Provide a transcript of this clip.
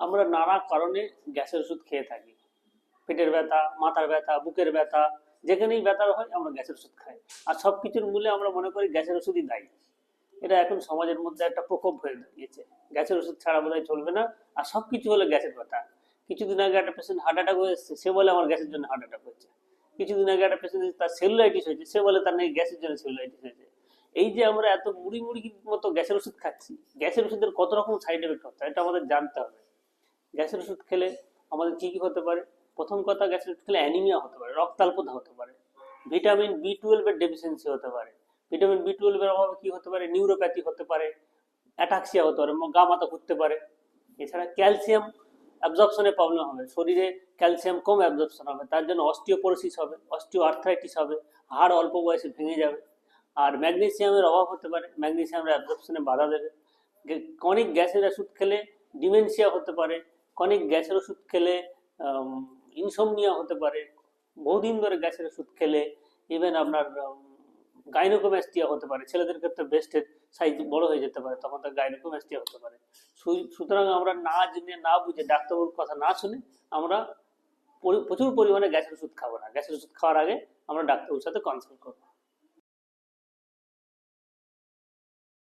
আমরা নানা কারণে গ্যাসের ওষুধ খেয়ে থাকি। পেটের ব্যথা, মাথার ব্যথা, বুকের ব্যথা, যেখানেই ব্যথা হয় আমরা গ্যাসের ওষুধ খাই। আর সবকিছুর মূলে আমরা মনে করি গ্যাসের ওষুধই দায়ী। এটা এখন সমাজের মধ্যে একটা প্রকোপ হয়ে দাঁড়িয়েছে, গ্যাসের ওষুধ ছাড়া বোধহয় চলবে না। আর সবকিছু হলো গ্যাসের ব্যথা। কিছুদিন আগে একটা পেশেন্ট হার্ট অ্যাটাক হয়েছে, সে বলে আমার গ্যাসের জন্য হার্ট অ্যাটাক হয়েছে। কিছুদিন আগে একটা পেশেন্ট তার সেলুলাইটিস হয়েছে, সে বলে তার নাকি গ্যাসের জন্য সেলুলাইটিস হয়েছে। এই যে আমরা এত মুড়ি মুড়ি মতো গ্যাসের ওষুধ খাচ্ছি, গ্যাসের ওষুধের কত রকম সাইড এফেক্ট হচ্ছে এটা আমাদের জানতে হবে। গ্যাসের ওষুধ খেলে আমাদের কি কি হতে পারে? প্রথম কথা, গ্যাসের ওষুধ খেলে অ্যানিমিয়া হতে পারে, রক্তাল্পতা হতে পারে, ভিটামিন বি 12 এর ডেফিসিয়েন্সি হতে পারে, ভিটামিন বি 12 এর অভাবে কি হতে পারে? নিউরোপ্যাথি হতে পারে, অ্যাটাক্সিয়া হতে পারে, গা মাথা ঘুরতে পারে। এছাড়া ক্যালসিয়াম অ্যাবজর্পশনের প্রবলেম হবে, শরীরে ক্যালসিয়াম কম অ্যাবজর্পশন হবে, তার জন্য অস্টিওপোরোসিস হবে, অস্টিও আর্থ্রাইটিস হবে, হাড় অল্প বয়সে ভেঙে যাবে। আর ম্যাগনেসিয়ামের অভাব হতে পারে, ম্যাগনেসিয়ামের অ্যাবজর্পশনে বাধা দেবে। ক্রনিক গ্যাসের ওষুধ খেলে ডিমেনশিয়া হতে পারে, ক্রনিক গ্যাসের ওষুধ খেলে ইনসোমনিয়া হতে পারে, বহুদিন ধরে গ্যাসের ওষুধ খেলে ইভেন আপনার গাইনোকোম্যাস্টিয়া হতে পারে। ছেলেদের ক্ষেত্রে ব্রেস্টের সাইজ বড় হয়ে যেতে পারে, তখন তার গাইনোকোম্যাস্টিয়া হতে পারে। সুতরাং আমরা না জেনে না বুঝে ডাক্তারবাবুর কথা না শুনে আমরা প্রচুর পরিমাণে গ্যাসের ওষুধ খাবো না। গ্যাসের ওষুধ খাওয়ার আগে আমরা ডাক্তারবাবুর সাথে কনসাল্ট করবো।